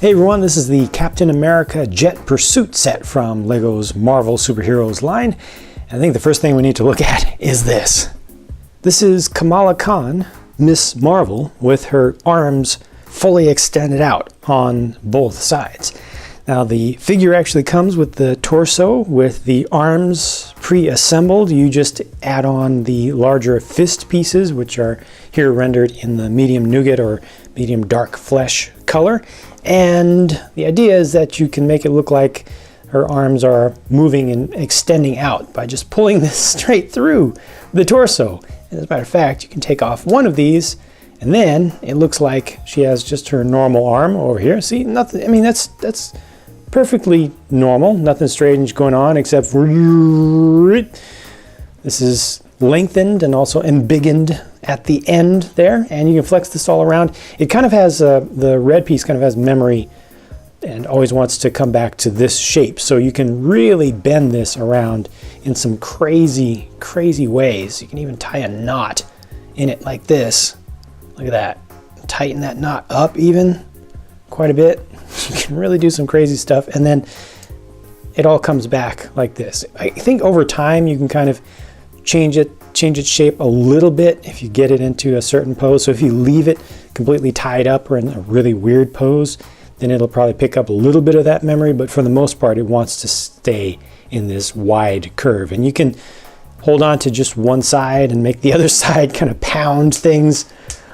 Hey everyone, this is the Captain America Jet Pursuit set from LEGO's Marvel Superheroes line. And I think the first thing we need to look at is this. This is Kamala Khan, Miss Marvel, with her arms fully extended out on both sides. Now the figure actually comes with the torso with the arms pre-assembled. You just add on the larger fist pieces, which are here rendered in the medium nougat or medium dark flesh color. And the idea is that you can make it look like her arms are moving and extending out by just pulling this straight through the torso. And as a matter of fact, you can take off one of these and then it looks like she has just her normal arm over here. See, nothing, I mean, that's perfectly normal, nothing strange going on except for this is lengthened and also embiggened at the end there, and you can flex this all around. It kind of has the red piece kind of has memory and always wants to come back to this shape, so you can really bend this around in some crazy ways. You can even tie a knot in it like this. Look at that. Tighten that knot up even quite a bit. You can really do some crazy stuff, and then it all comes back like this. I think over time you can kind of change its shape a little bit if you get it into a certain pose. So if you leave it completely tied up or in a really weird pose, then it'll probably pick up a little bit of that memory, but for the most part it wants to stay in this wide curve. And you can hold on to just one side and make the other side kind of pound things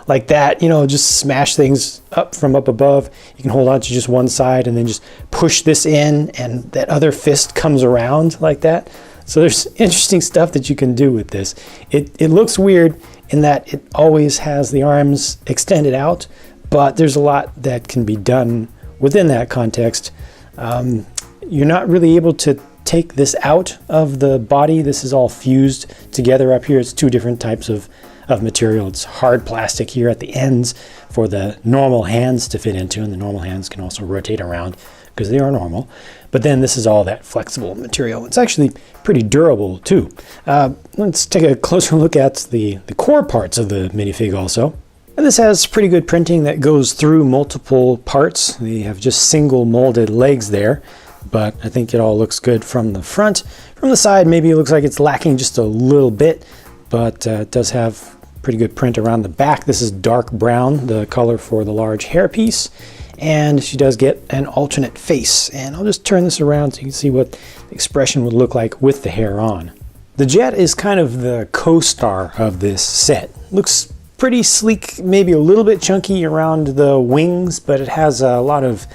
like that, you know, just smash things up from up above. You can hold on to just one side and then just push this in and that other fist comes around like that. So there's interesting stuff that you can do with this. It looks weird in that it always has the arms extended out, but there's a lot that can be done within that context. You're not really able to take this out of the body. This is all fused together up here. It's two different types of material. It's hard plastic here at the ends for the normal hands to fit into, and the normal hands can also rotate around because they are normal. But then this is all that flexible material. It's actually pretty durable too. Let's take a closer look at the core parts of the minifig also. And this has pretty good printing that goes through multiple parts. They have just single molded legs there, but I think it all looks good from the front. From the side, maybe it looks like it's lacking just a little bit, but it does have pretty good print around the back. This is dark brown, the color for the large hairpiece. And she does get an alternate face. And I'll just turn this around so you can see what the expression would look like with the hair on. The jet is kind of the co-star of this set. Looks pretty sleek, maybe a little bit chunky around the wings, but it has a lot of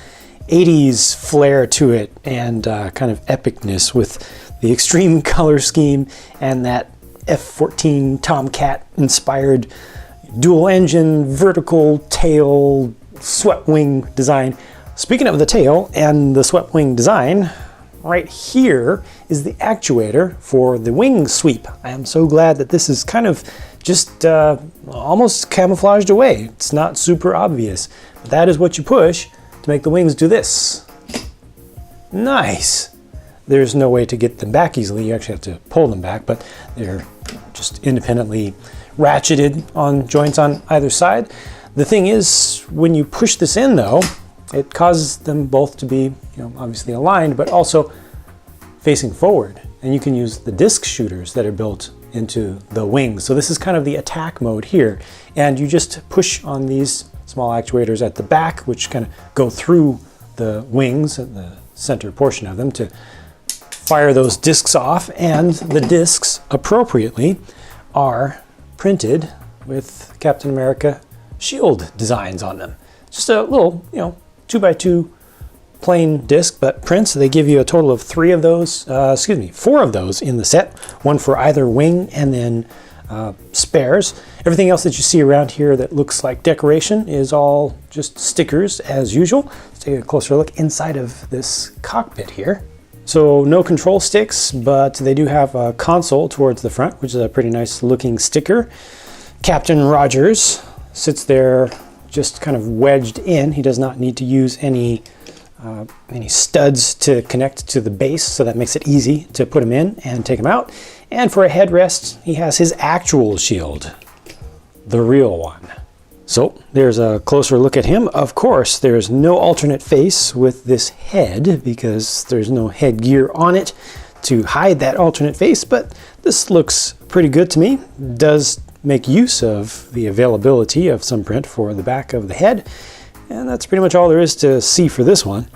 80s flair to it and kind of epicness with the extreme color scheme and that F-14 Tomcat inspired dual engine vertical tail swept wing design. Speaking of the tail and the swept wing design, right here is the actuator for the wing sweep. I am so glad that this is kind of just almost camouflaged away. It's not super obvious. But that is what you push to make the wings do this. Nice. There's no way to get them back easily. You actually have to pull them back, but they're just independently ratcheted on joints on either side. The thing is, when you push this in though, it causes them both to be, obviously aligned, but also facing forward. And you can use the disc shooters that are built into the wings. So this is kind of the attack mode here. And you just push on these small actuators at the back, which kind of go through the wings at the center portion of them to fire those discs off. And the discs appropriately are printed with Captain America shield designs on them. Just a little, 2x2 plain disc, but prints. They give you a total of 4 of those in the set, one for either wing and then spares. Everything else that you see around here that looks like decoration is all just stickers as usual. Let's take a closer look inside of this cockpit here. So no control sticks, but they do have a console towards the front, which is a pretty nice looking sticker. Captain Rogers sits there just kind of wedged in. He does not need to use any studs to connect to the base, so that makes it easy to put him in and take him out. And for a headrest, he has his actual shield, the real one. So there's a closer look at him. Of course, there's no alternate face with this head because there's no headgear on it to hide that alternate face, but this looks pretty good to me. It does make use of the availability of some print for the back of the head, and that's pretty much all there is to see for this one.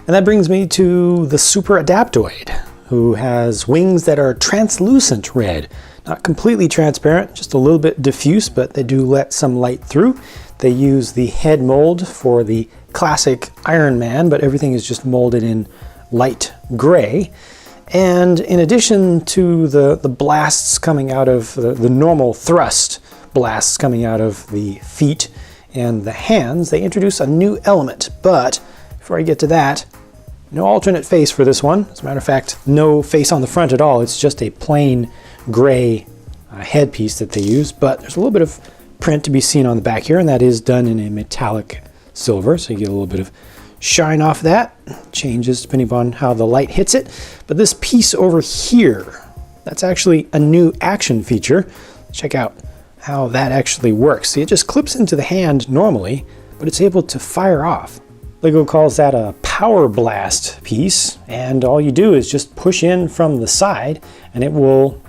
And that brings me to the Super Adaptoid, who has wings that are translucent red. Not completely transparent, just a little bit diffuse, but they do let some light through. They use the head mold for the classic Iron Man, but everything is just molded in light gray. And in addition to the blasts coming out of the normal thrust blasts coming out of the feet and the hands, they introduce a new element. But before I get to that, no alternate face for this one. As a matter of fact, no face on the front at all. It's just a plain gray headpiece that they use, but there's a little bit of print to be seen on the back here, and that is done in a metallic silver, so you get a little bit of shine off that. Changes depending upon how the light hits it. But this piece over here, that's actually a new action feature. Check out how that actually works. See, it just clips into the hand normally, but it's able to fire off. LEGO calls that a power blast piece, and all you do is just push in from the side and it will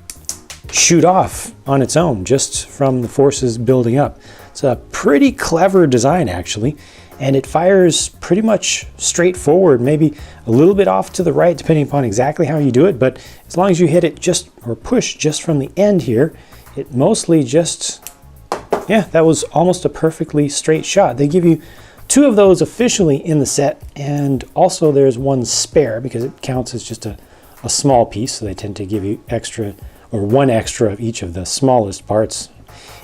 shoot off on its own just from the forces building up. It's a pretty clever design actually, and it fires pretty much straight forward, maybe a little bit off to the right depending upon exactly how you do it, but as long as you hit it just or push just from the end here, it mostly just, yeah, that was almost a perfectly straight shot. They give you 2 of those officially in the set, and also there's one spare because it counts as just a small piece, so they tend to give you extra, or 1 extra of each of the smallest parts.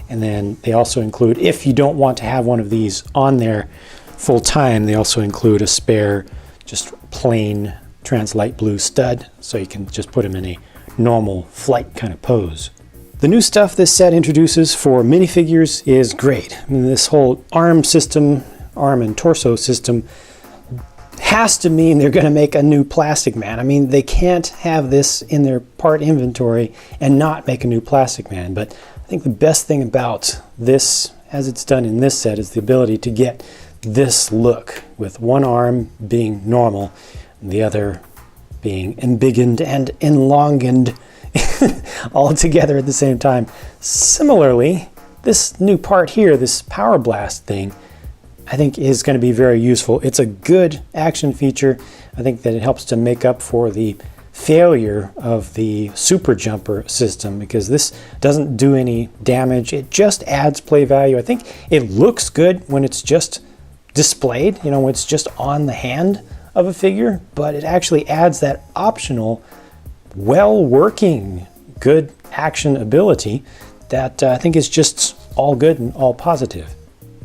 And then they also include, if you don't want to have one of these on there full time, they also include a spare, just plain trans light blue stud, so you can just put them in a normal flight kind of pose. The new stuff this set introduces for minifigures is great. I mean, this whole arm system, arm and torso system, has to mean they're going to make a new Plastic Man. I mean, they can't have this in their part inventory and not make a new Plastic Man. But I think the best thing about this, as it's done in this set, is the ability to get this look with one arm being normal and the other being embiggened and enlongened all together at the same time. Similarly, this new part here, this Power Blast thing, I think is going to be very useful. It's a good action feature. I think that it helps to make up for the failure of the Super Jumper system because this doesn't do any damage. It just adds play value. I think it looks good when it's just displayed, you know, when it's just on the hand of a figure, but it actually adds that optional, well-working, good action ability that I think is just all good and all positive.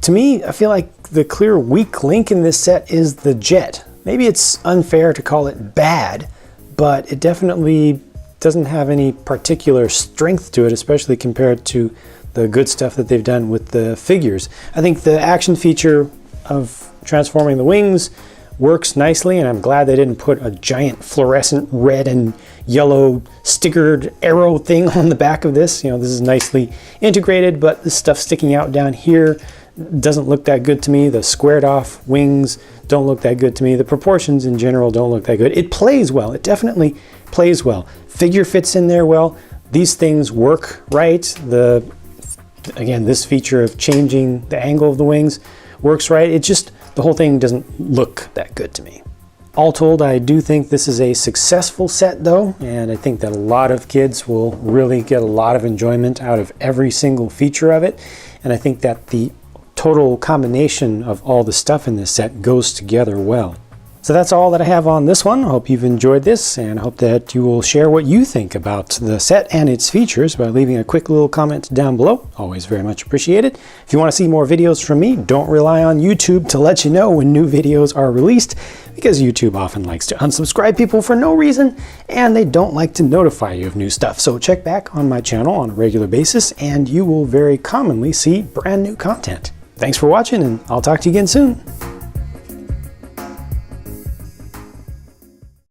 To me, I feel like the clear weak link in this set is the jet. Maybe it's unfair to call it bad, but it definitely doesn't have any particular strength to it, especially compared to the good stuff that they've done with the figures. I think the action feature of transforming the wings works nicely, and I'm glad they didn't put a giant fluorescent red and yellow stickered arrow thing on the back of this. You know, this is nicely integrated, but the stuff sticking out down here doesn't look that good to me. The squared off wings don't look that good to me. The proportions in general don't look that good. It plays well. It definitely plays well. Figure fits in there well. These things work right. Again, this feature of changing the angle of the wings works right. It just, the whole thing doesn't look that good to me. All told, I do think this is a successful set though, and I think that a lot of kids will really get a lot of enjoyment out of every single feature of it. And I think that the total combination of all the stuff in this set goes together well. So that's all that I have on this one. I hope you've enjoyed this, and I hope that you will share what you think about the set and its features by leaving a quick little comment down below. Always very much appreciated. If you want to see more videos from me, don't rely on YouTube to let you know when new videos are released, because YouTube often likes to unsubscribe people for no reason, and they don't like to notify you of new stuff. So check back on my channel on a regular basis, and you will very commonly see brand new content. Thanks for watching, and I'll talk to you again soon.